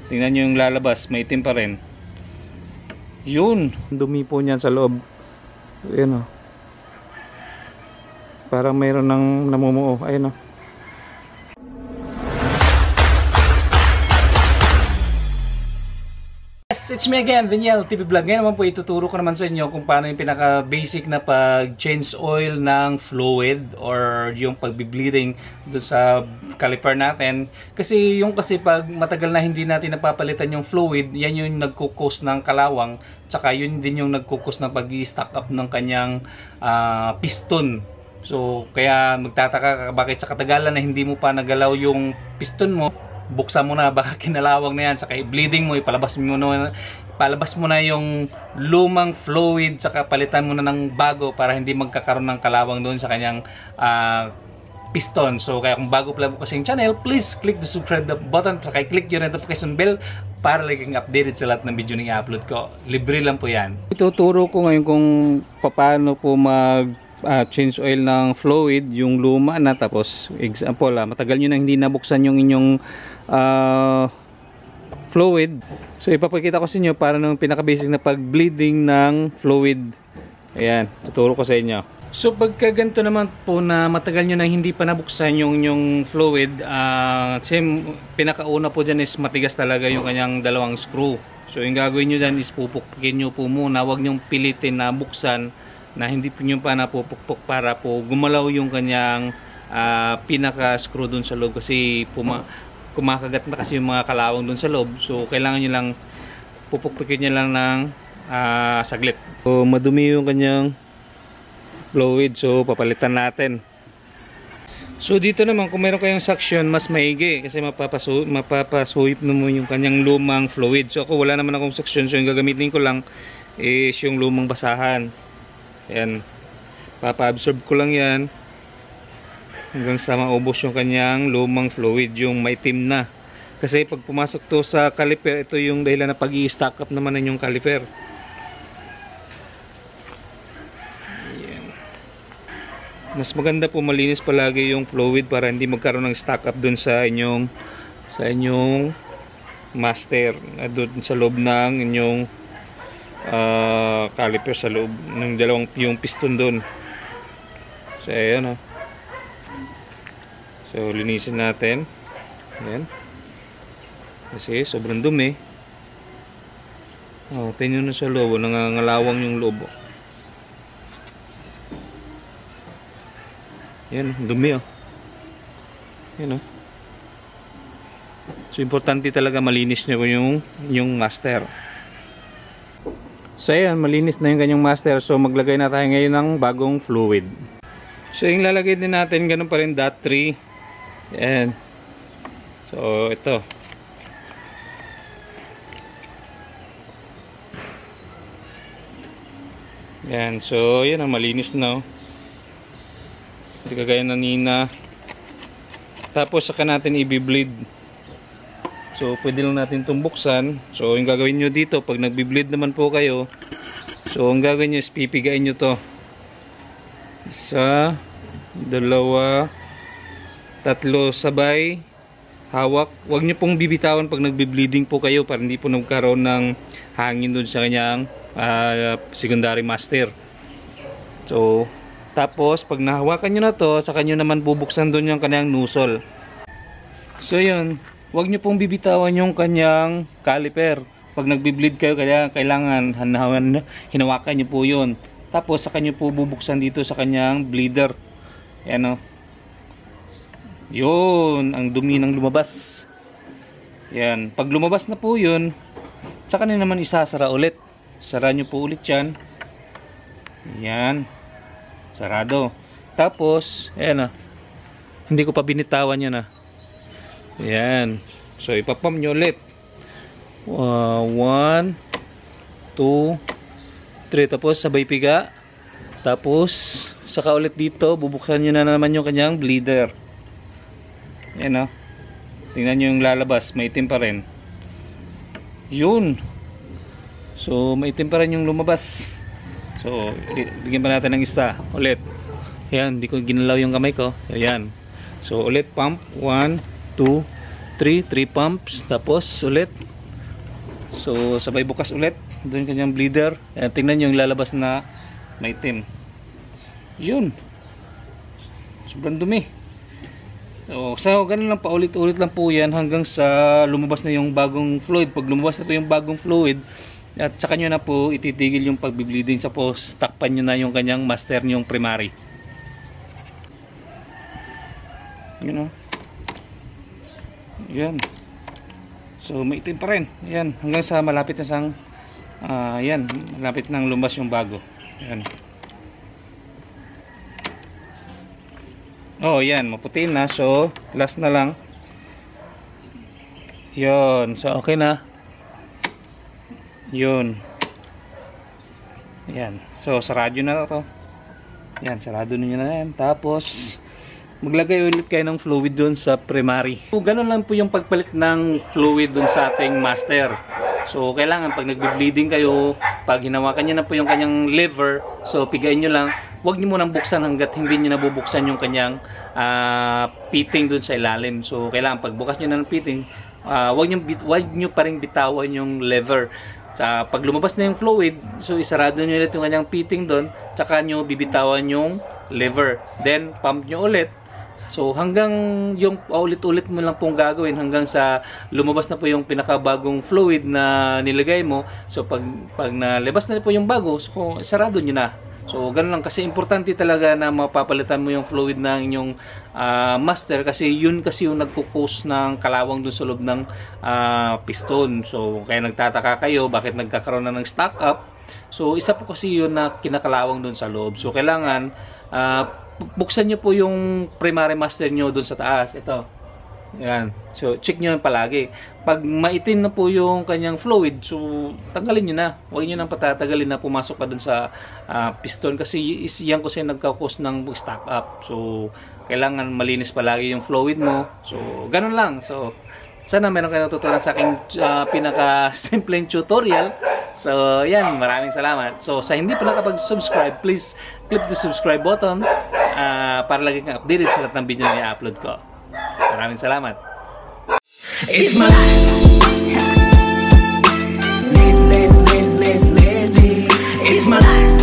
Tingnan nyo yung lalabas, maitim pa rin. Yun, dumi po niyan sa loob. Ayan o. Parang mayroon ng namumuo. Ayan o. It's me again, Daniel TV Vlog. Ngayon naman po ituturo ko naman sa inyo kung paano yung pinaka basic na pag-change oil ng fluid or yung pag-bleeding doon sa caliper natin. Kasi pag matagal na hindi natin napapalitan yung fluid, yan yung nagkukos ng kalawang, tsaka yun din yung nagkukos ng pag-i-stack up ng kanyang piston. So kaya magtataka ka bakit sa katagalan na hindi mo pa nagalaw yung piston mo. Buksan mo na, baka kinalawang na yan, saka i-bleeding mo, palabas mo na yung lumang fluid, saka palitan mo na ng bago para hindi magkakaroon ng kalawang doon sa kanyang piston. So kaya kung bago pala po kasing channel, please click the subscribe button, saka click yung notification bell para laging updated sa lahat ng video na i-upload ko. Libre lang po yan. Ituturo ko ngayon kung paano po change oil ng fluid, yung luma na, tapos example matagal nyo na hindi nabuksan yung inyong fluid. So ipapakita ko sa inyo para nung pinaka-basic na pag-bleeding ng fluid. Ayan, tuturo ko sa inyo. So pagka ganito naman po na matagal nyo na hindi pa nabuksan yung inyong fluid, pinakauna po dyan is matigas talaga yung kanyang dalawang screw. So yung gagawin nyo dyan is pupukpukin nyo po muna, huwag nyong pilitin na buksan na hindi po nyo pa napupukpok para po gumalaw yung kanyang pinaka-screw dun sa loob, kasi kumakagat na kasi yung mga kalawang dun sa loob. So kailangan nyo lang pupukpukin nyo lang ng saglit. So madumi yung kanyang fluid, so papalitan natin. So dito naman kung meron kayong suction, mas maigi kasi mapapasuhip mo yung kanyang lumang fluid. So ako wala naman akong suction, so yung gagamitin ko lang is yung lumang basahan. Ayan, papa-absorb ko lang yan hanggang sa maubos yung kanyang lumang fluid, yung maitim na. Kasi pag pumasok to sa caliper, ito yung dahilan na pag-i-stack up naman ng yung caliper. Ayan. Mas maganda po malinis palagi yung fluid para hindi magkaroon ng stack up dun sa inyong master, dun sa loob ng inyong caliper, sa loob ng yung piston doon. So ayan so linisin natin. Ayan, kasi sobrang dumi. Tingnan nyo na sa loob, nangangalawang yung loob. Ayan, dumi Ayan So importante talaga malinis nyo yung master. So ayan, malinis na yung kanyang master. So maglagay na tayo ngayon ng bagong fluid. So yung lalagay din natin, ganun pa rin, .3. Ayan. So ito. Ayan, so yan malinis na. Hindi kagaya na nina. Tapos saka natin i-bleed. So pwede lang natin itong buksan. So yung gagawin nyo dito, pag nagbi-bleed naman po kayo, so ang gagawin nyo is pipigain nyo to. Isa, dalawa, tatlo sabay, hawak. Huwag nyo pong bibitawan pag nagbi-bleeding po kayo para hindi po nagkaroon ng hangin dun sa kanyang secondary master. So tapos pag nahawakan nyo na to, saka nyo naman bubuksan dun yung kanyang nozzle. So yun, huwag nyo pong bibitawan yung kanyang caliper. Pag nagbi-bleed kayo, kaya kailangan hinawakan nyo po yun. Tapos saka nyo po bubuksan dito sa kanyang bleeder. Ayan yun, ang dumi ng lumabas. Yan, pag lumabas na po yun, saka nyo naman isasara ulit. Sara nyo po ulit yan. Yan, sarado. Tapos ayan hindi ko pa binitawan yan Ayan. So ipapump nyo ulit. 1, 2, 3. Tapos sabay piga. Tapos saka ulit dito, bubuksan nyo na naman yung kanyang bleeder. Ayan tingnan nyo yung lalabas, maitim pa rin. Yun. So maitim pa rin yung lumabas. So bigyan pa natin ng isa ulit. Ayan, hindi ko ginalaw yung kamay ko. Ayan. So ulit pump, 1, 2, 3 pumps. Tapos ulit So sabay bukas ulit doon kanyang bleeder. Tingnan nyo yung lalabas na maitim. Yun, sobrang dumi. So ganun lang, paulit-ulit lang po yan hanggang sa lumabas na yung bagong fluid. Pag lumabas na po yung bagong fluid, at saka nyo na po ititigil yung pagbibleeding. Suppose takpan nyo na yung kanyang master yung primary. Yun o. Yan. So maitim pa rin. Yan, hanggang sa malapit na sang yan, malapit nang lumabas yung bago. Yan. Oh, yan, maputi na. So last na lang. Yun. So okay na. Yun. Yan. So sarado na to. Yan, sarado niyo na yan. Tapos maglagay ulit kayo ng fluid doon sa primary. So ganun lang po yung pagpalit ng fluid doon sa ating master. So kailangan pag nagbe-bleeding kayo, pag hinawakan niyo na po yung kanyang lever, so pigain niyo lang. Huwag niyo munang buksan hangga't hindi niyo nabubuksan yung kanyang pitting doon sa ilalim. So kailangan pag bukas niyo na ng pitting, huwag niyo pa ring bitawan yung lever. Pag lumabas na yung fluid, so isarado nyo ulit yung kanyang pitting doon, tsaka nyo bibitawan yung lever. Then, pump nyo ulit. So, hanggang yung ulit-ulit mo lang pong gagawin hanggang sa lumabas na po yung pinakabagong fluid na nilagay mo. So, pag nalabas na po yung bago, so, isarado nyo na. So, ganun lang. Kasi importante talaga na mapapalitan mo yung fluid ng inyong master. Kasi yun kasi yung nagkukos ng kalawang dun sa loob ng piston. So, kaya nagtataka kayo bakit nagkakaroon na ng stock up. So, isa po kasi yun na kinakalawang dun sa loob. So, kailangan buksan nyo po yung primary master nyo dun sa taas. Ito. Yan. So, check nyo palagi. Pag maitim na po yung kanyang fluid, so, tanggalin nyo na. Huwag nyo nang patatagalin na pumasok pa dun sa piston. Kasi yan kasi nagkakos ng stock up. So, kailangan malinis palagi yung fluid mo. So, ganun lang. So, sana meron kayo natutunan sa aking pinaka-simpleng tutorial. So, yan. Maraming salamat. So, sa hindi pa nakapag-subscribe, please click the subscribe button para lagi kang updated sa lahat ng video na i-upload ko. Maraming salamat. It's my life. It's my life.